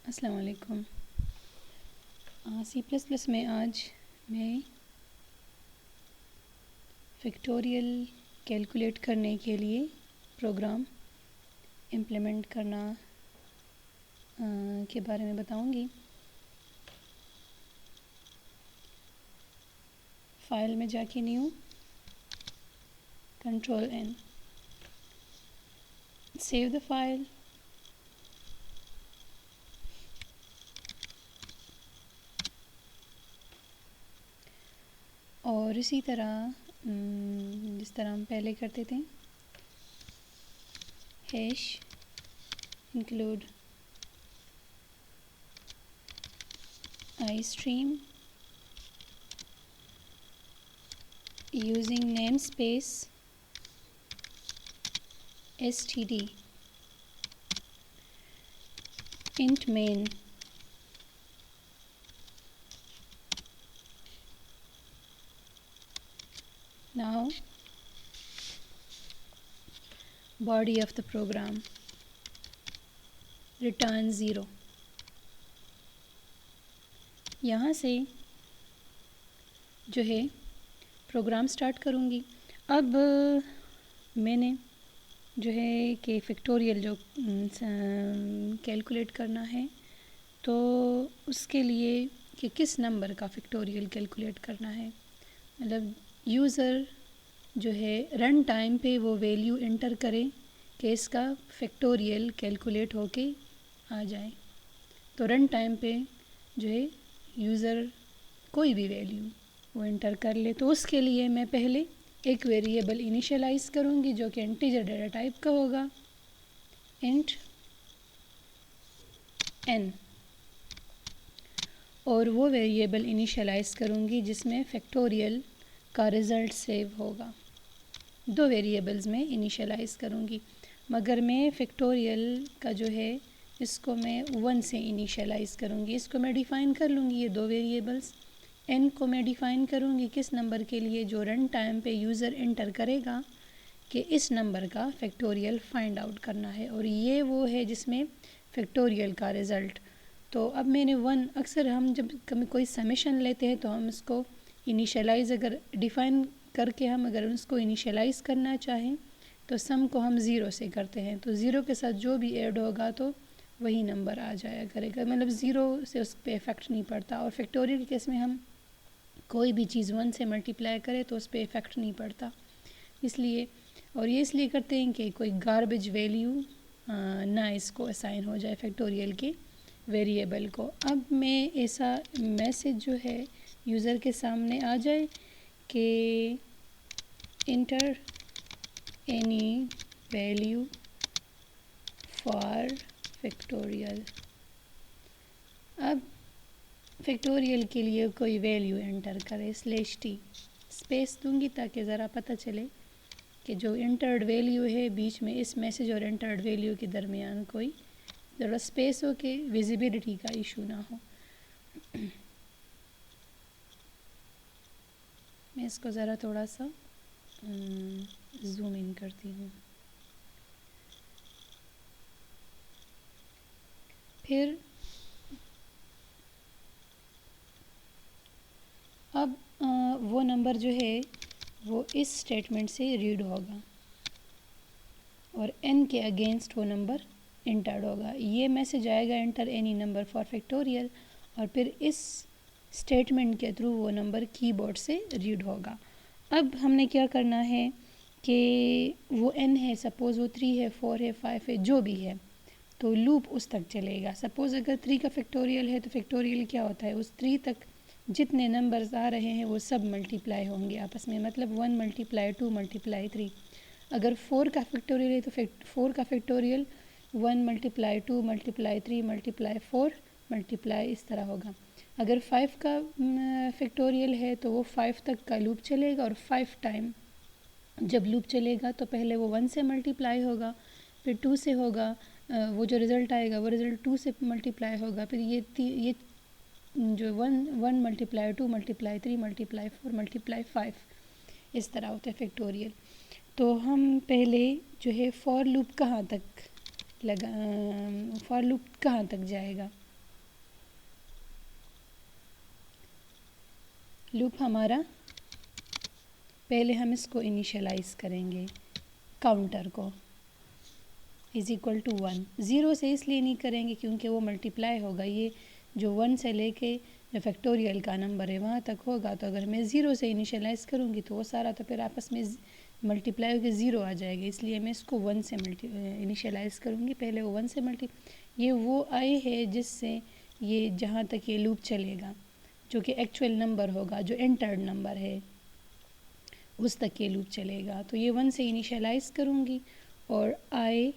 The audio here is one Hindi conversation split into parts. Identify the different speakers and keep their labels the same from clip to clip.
Speaker 1: अस्सलाम वालेकुम। C++ में आज मैं फैक्टोरियल कैलकुलेट करने के लिए प्रोग्राम इम्प्लीमेंट करना के बारे में बताऊंगी। फ़ाइल में जाके new Ctrl+N, save the file. और इसी तरह जिस तरह हम पहले करते थे, hash include iStream using namespace std int main now body of the program return 0। यहाँ से जो है प्रोग्राम स्टार्ट करूँगी। अब मैंने जो है कि फैक्टोरियल जो कैलकुलेट करना है, तो उसके लिए कि किस नंबर का फैक्टोरियल कैलकुलेट करना है, मतलब यूज़र जो है रन टाइम पे वो वैल्यू एंटर करे कि इसका फैक्टोरियल कैलकुलेट होके आ जाए। तो रन टाइम पे जो है यूज़र कोई भी वैल्यू वो एंटर कर ले, तो उसके लिए मैं पहले एक वेरिएबल इनिशियलाइज़ करूँगी जो कि इंटीजर डेटा टाइप का होगा, इंट n, और वो वेरिएबल इनिशियलाइज़ करूँगी जिसमें फैक्टोरियल का रिज़ल्ट सेव होगा। दो वेरिएबल्स में इनिशियलाइज़ करूँगी, मगर मैं फैक्टोरियल का जो है इसको मैं 1 से इनिशियलाइज़ करूँगी। इसको मैं डिफ़ाइन कर लूँगी, ये दो वेरिएबल्स। n को मैं डिफ़ाइन करूँगी किस नंबर के लिए, जो रन टाइम पे यूज़र एंटर करेगा कि इस नंबर का फैक्टोरियल फाइंड आउट करना है, और ये वो है जिसमें फैक्टोरियल का रिज़ल्ट। तो अब मैंने 1, अक्सर हम जब कभी कोई समेशन लेते हैं तो हम इसको इनिशियलाइज़ अगर डिफ़ाइन करके हम अगर उसको इनिशियलाइज़ करना चाहें तो सम को हम 0 से करते हैं, तो 0 के साथ जो भी ऐड होगा तो वही नंबर आ जाया करेगा, मतलब 0 से उस पर इफ़ेक्ट नहीं पड़ता। और फैक्टोरियल के केस में हम कोई भी चीज़ 1 से मल्टीप्लाई करें तो उस पर इफ़ेक्ट नहीं पड़ता, इसलिए। और ये इसलिए करते हैं कि कोई गार्बेज वैल्यू ना इसको असाइन हो जाए फैक्टोरियल के वेरिएबल को। अब मैं ऐसा मैसेज जो है यूज़र के सामने आ जाए कि inter any value for factorial. अब फैक्टोरियल के लिए कोई वैल्यू एंटर करे, /t स्पेस दूंगी ताकि ज़रा पता चले कि जो इंटर्ड वैल्यू है बीच में इस मैसेज और इंटर्ड वैल्यू के दरमियान कोई ज़रा स्पेस हो कि विजिबिलिटी का इशू ना हो। मैं इसको ज़रा थोड़ा सा जूम इन करती हूँ। फिर अब वो नंबर जो है वो इस स्टेटमेंट से रीड होगा और n के अगेंस्ट वो नंबर इंटर्ड होगा। ये मैसेज आएगा inter any number for factorial, और फिर इस स्टेटमेंट के थ्रू वो नंबर कीबोर्ड से रीड होगा। अब हमने क्या करना है कि वो n है, सपोज़ वो 3 है, 4 है, 5 है, जो भी है, तो लूप उस तक चलेगा। सपोज़ अगर 3 का फैक्टोरियल है तो फैक्टोरियल क्या होता है, उस 3 तक जितने नंबर्स आ रहे हैं वो सब मल्टीप्लाई होंगे आपस में, मतलब 1 × 2 × 3। अगर 4 का फैक्टोरियल है तो 4 का फैक्टोरियल 1 × 2 × 3 × 4 मल्टीप्लाई इस तरह होगा। अगर 5 का फैक्टोरियल है तो वो 5 तक का लूप चलेगा, और 5 टाइम जब लूप चलेगा तो पहले वो 1 से मल्टीप्लाई होगा, फिर 2 से होगा, वो जो रिज़ल्ट आएगा वो रिज़ल्ट 2 से मल्टीप्लाई होगा, फिर ये जो 1 × 2 × 3 × 4 × 5 इस तरह होता है फैक्टोरियल। तो हम पहले जो है फॉर लूप कहाँ तक जाएगा, लूप हमारा, पहले हम इसको इनिशियलाइज़ करेंगे, काउंटर को इज़ इक्वल टू 1। ज़ीरो से इसलिए नहीं करेंगे क्योंकि वो मल्टीप्लाई होगा, ये जो 1 से लेके जो फैक्टोरियल का नंबर है वहाँ तक होगा। तो अगर मैं ज़ीरो से इनिशियलाइज़ करूँगी तो वो सारा तो फिर आपस में मल्टीप्लाई होकर ज़ीरो आ जाएगा, इसलिए मैं इसको 1 से इनिशियलाइज़ करूँगी। पहले वो 1 से ये वो आई है जिससे ये जहाँ तक ये लूप चलेगा, जो कि एक्चुअल नंबर होगा, जो एंटर्ड नंबर है उस तक ये लूप चलेगा। तो ये 1 से इनिशियलाइज़ करूँगी और आई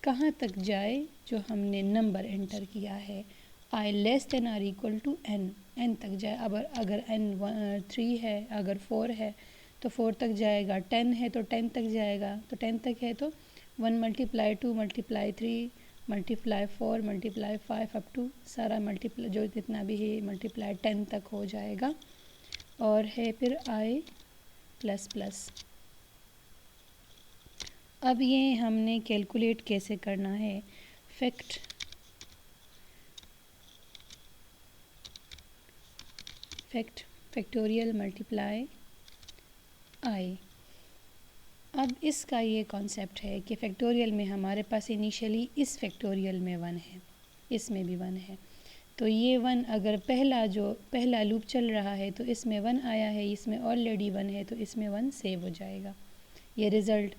Speaker 1: कहाँ तक जाए, जो हमने नंबर एंटर किया है, I less than or equal to N, N तक जाए। अब अगर एन 3 है, अगर 4 है तो 4 तक जाएगा, 10 है तो 10 तक जाएगा। तो 10 तक है तो 1 multiply 2 multiply 3 multiply 4 multiply 5 up to सारा मल्टीप्लाई जो जितना भी है मल्टीप्लाई 10 तक हो जाएगा। और है फिर आई प्लस प्लस। अब ये हमने कैलकुलेट कैसे करना है, फैक्टोरियल मल्टीप्लाई आई। अब इसका ये कॉन्सेप्ट है कि फैक्टोरियल में हमारे पास इनिशियली इस फैक्टोरियल में 1 है, इसमें भी 1 है। तो ये 1 अगर पहला लूप चल रहा है तो इसमें 1 आया है, इसमें ऑलरेडी 1 है तो इसमें 1 सेव हो जाएगा। ये रिज़ल्ट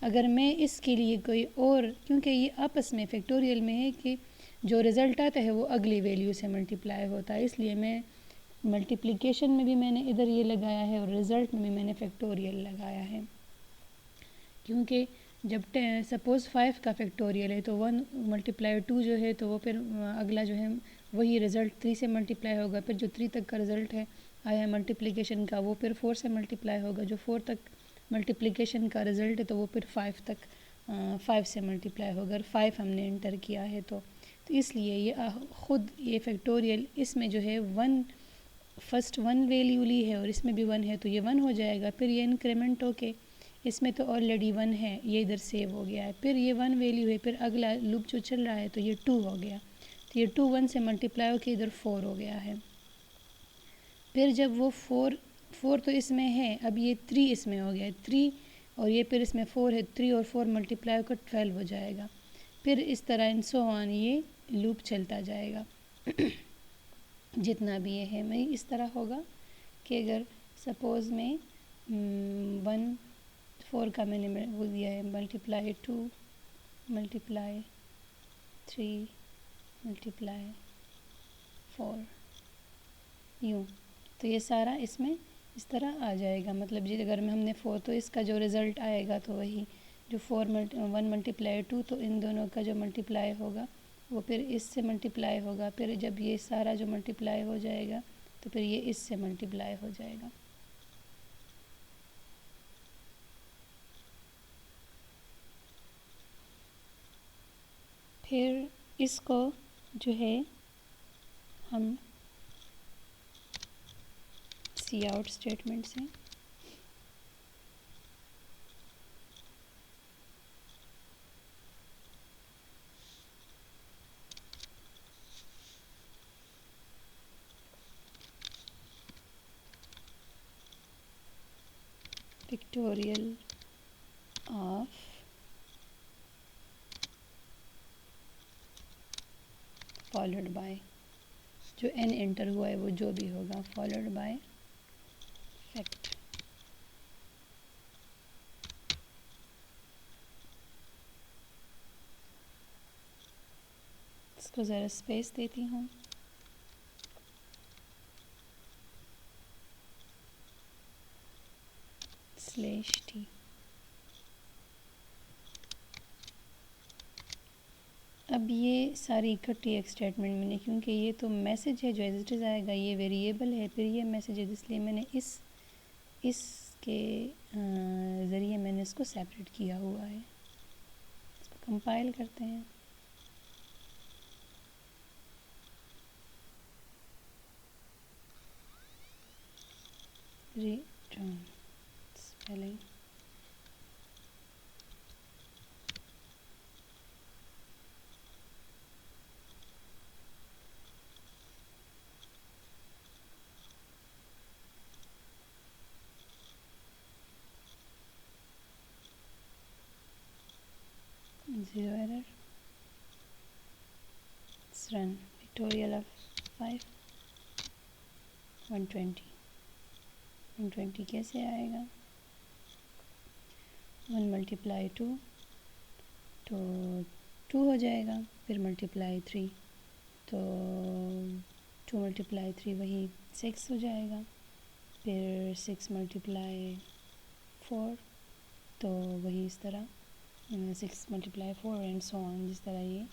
Speaker 1: अगर मैं इसके लिए कोई और, क्योंकि ये आपस में फैक्टोरियल में है कि जो रिज़ल्ट आता है वो अगली वैल्यू से मल्टीप्लाई होता है, इसलिए मैं मल्टीप्लिकेशन में भी मैंने इधर ये लगाया है और रिज़ल्ट में भी मैंने फैक्टोरियल लगाया है। क्योंकि जब सपोज़ 5 का फैक्टोरियल है तो 1 मल्टीप्लाई 2 जो है तो वो फिर अगला जो है वही रिज़ल्ट 3 से मल्टीप्लाई होगा। फिर जो 3 तक का रिज़ल्ट है आया मल्टीप्लिकेशन का वो फिर 4 से मल्टीप्लाई होगा। जो 4 तक मल्टीप्लिकेशन का रिज़ल्ट है तो वो फिर 5 तक 5 से मल्टीप्लाई होगा। अगर 5 हमने इंटर किया है तो इसलिए ये ख़ुद ये फैक्टोरियल इसमें जो है 1 फर्स्ट 1 वैल्यू ली है और इसमें भी 1 है तो ये 1 हो जाएगा। फिर ये इंक्रीमेंट होके इसमें तो ऑलरेडी 1 है, ये इधर सेव हो गया है। फिर ये 1 वैल्यू है, फिर अगला लूप जो चल रहा है तो ये 2 हो गया। तो ये 2 1 से मल्टीप्लाई होकर इधर 4 हो गया है। फिर जब वो 4 तो इसमें है, अब ये 3 इसमें हो गया है, 3 और ये फिर इसमें 4 है, 3 और 4 मल्टीप्लाई होकर 12 हो जाएगा। फिर इस तरह इन सो ऑन ये लूप चलता जाएगा जितना भी ये है। मैं इस तरह होगा कि अगर सपोज़ में 4 का मैंने वो दिया है मल्टीप्लाई 2 मल्टीप्लाई 3 मल्टीप्लाई 4 यूँ, तो ये सारा इसमें इस तरह आ जाएगा। मतलब जी अगर हमने 4 तो इसका जो रिज़ल्ट आएगा तो वही जो 1 मल्टीप्लाई 2 तो इन दोनों का जो मल्टीप्लाई होगा वो फिर इससे मल्टीप्लाई होगा। फिर जब ये सारा जो मल्टीप्लाई हो जाएगा तो फिर ये इससे मल्टीप्लाई हो जाएगा। फिर इसको जो है हम सी आउट स्टेटमेंट से पिक्टोरियल ऑफ फॉलोड बाय, जो एन एंटर हुआ है वो जो भी होगा, फॉलोड बाय फैक्ट। इसको ज़रा स्पेस देती हूँ। /t। अब ये सारी इकट्ठी एक स्टेटमेंट मैंने, क्योंकि ये तो मैसेज है जो एज इट इज़ आएगा, ये वेरिएबल है, फिर ये मैसेज है, इसलिए मैंने इसके ज़रिए मैंने इसको सेपरेट किया हुआ है। इसको कंपाइल करते हैं। Return spelling let's run factorial of 5 120 120 कैसे आएगा 1 मल्टीप्लाई 2 तो 2 हो जाएगा, फिर मल्टीप्लाई 3 तो 2 मल्टीप्लाई 3 वही 6 हो जाएगा, फिर 6 मल्टीप्लाई 4 तो वही इस तरह 6 मल्टीप्लाई 4 एंड सो ऑन, जिस तरह ये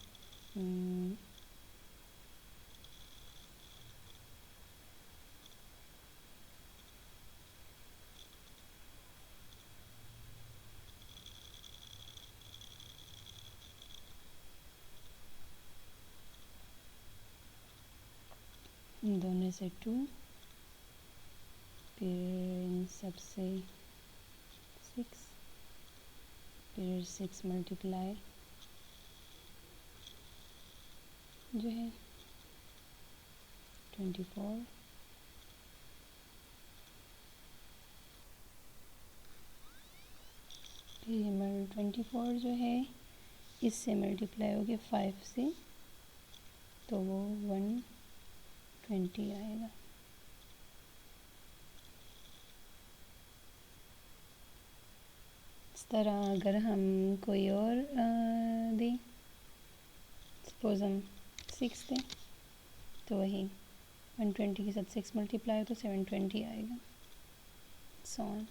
Speaker 1: दोनों से 2, फिर इन सब से 6, फिर 6 मल्टीप्लाई जो है 24, फिर ये 24 जो है इससे मल्टीप्लाई हो गया 5 से, तो वो 120 आएगा। इस तरह अगर हम कोई और दें, सपोज़ हम 6 दें, तो वही 120 के साथ 6 मल्टीप्लाई हो तो 720 आएगा, सो ऑन।